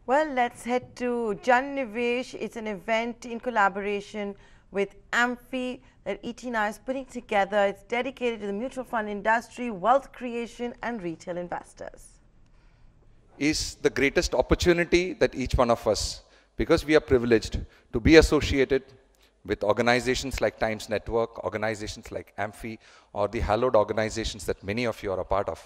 Well, let's head to Jan Nivesh. It's an event in collaboration with Amphi that ET9 is putting together. It's dedicated to the mutual fund industry, wealth creation, and retail investors. Is the greatest opportunity that each one of us, because we are privileged to be associated with organizations like Times Network, organizations like Amphi, or the hallowed organizations that many of you are a part of.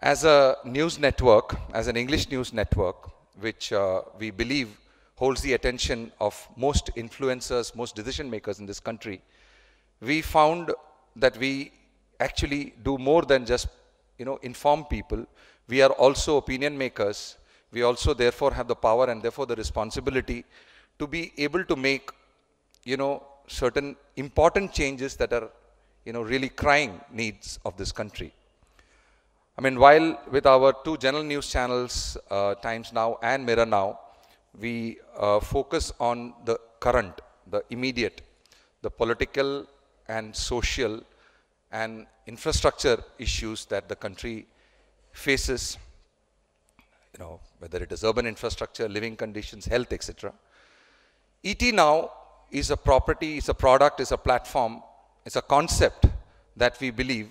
As a news network, as an English news network, which we believe holds the attention of most influencers, most decision makers in this country, we found that we actually do more than just inform people. We are also opinion makers. We also therefore have the power and therefore the responsibility to be able to make certain important changes that are really crying needs of this country. I mean, while with our two general news channels, Times Now and Mirror Now, we focus on the current, the immediate, the political and social and infrastructure issues that the country faces, whether it is urban infrastructure, living conditions, health, etc. ET Now is a property, is a product, is a platform, is a concept that we believe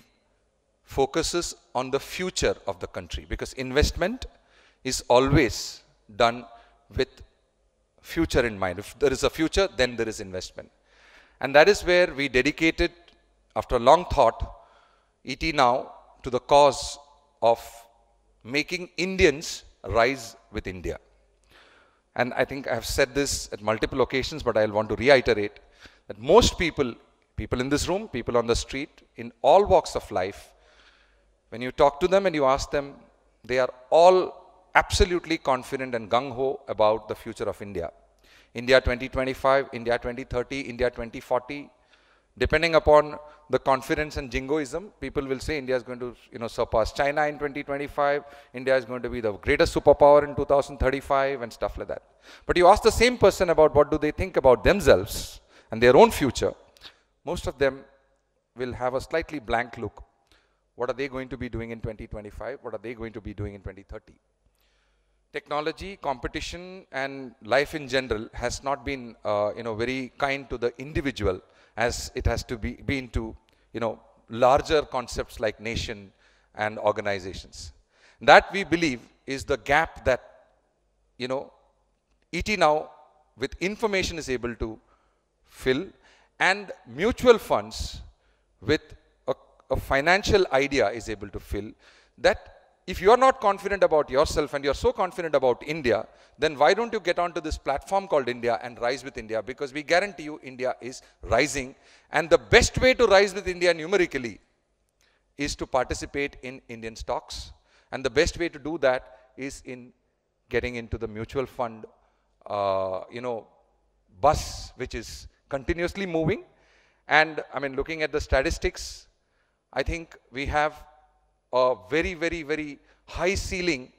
focuses on the future of the country, because investment is always done with future in mind. If there is a future, then there is investment. And that is where we dedicated, after a long thought, ET Now to the cause of making Indians rise with India. And I think I have said this at multiple occasions, but I'll want to reiterate that most people in this room, people on the street, in all walks of life, when you talk to them and you ask them, they are all absolutely confident and gung-ho about the future of India. India 2025, India 2030, India 2040. Depending upon the confidence and jingoism, people will say India is going to surpass China in 2025, India is going to be the greatest superpower in 2035 and stuff like that. But you ask the same person about what do they think about themselves and their own future, most of them will have a slightly blank look. What are they going to be doing in 2025? What are they going to be doing in 2030? Technology, competition, and life in general has not been, very kind to the individual as it has to been to, larger concepts like nation and organizations. That we believe is the gap that, ET Now with information is able to fill, and mutual funds with a financial idea is able to fill. That if you are not confident about yourself and you are so confident about India, then why don't you get onto this platform called India and rise with India? Because we guarantee you India is rising, and the best way to rise with India numerically is to participate in Indian stocks, and the best way to do that is in getting into the mutual fund bus, which is continuously moving. And I mean, looking at the statistics, I think we have a very, very, very high ceiling.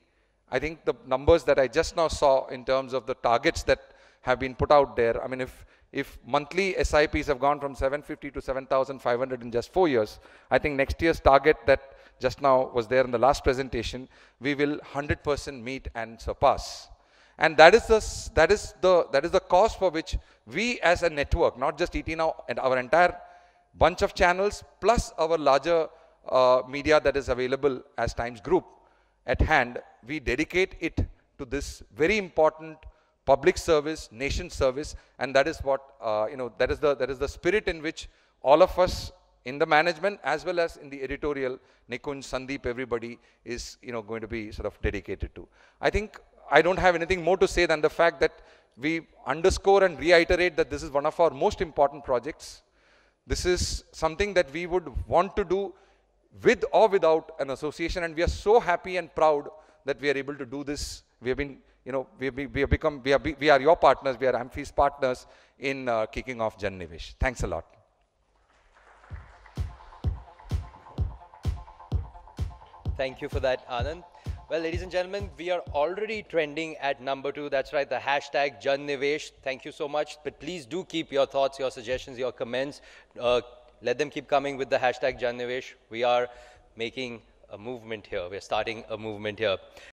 I think the numbers that I just now saw in terms of the targets that have been put out there, I mean, if monthly SIPs have gone from 750 to 7,500 in just 4 years, I think next year's target that just now was there in the last presentation, we will 100% meet and surpass. And that is the cause for which we as a network, not just ET Now and our entire bunch of channels, plus our larger media that is available as Times Group at hand, we dedicate it to this very important public service, nation service, and that is what, that is the spirit in which all of us in the management as well as in the editorial, Nikunj, Sandeep, everybody is going to be sort of dedicated to. I think I don't have anything more to say than the fact that we underscore and reiterate that this is one of our most important projects. This is something that we would want to do with or without an association, and we are so happy and proud that we are able to do this. We have been, we are your partners, we are Amphi's partners in kicking off Jan Nivesh. Thanks a lot. Thank you for that, Anand. Well, ladies and gentlemen, we are already trending at number 2. That's right, the hashtag Jan Nivesh. Thank you so much. But please do keep your thoughts, your suggestions, your comments. Let them keep coming with the hashtag Jan Nivesh. We are making a movement here. We're starting a movement here.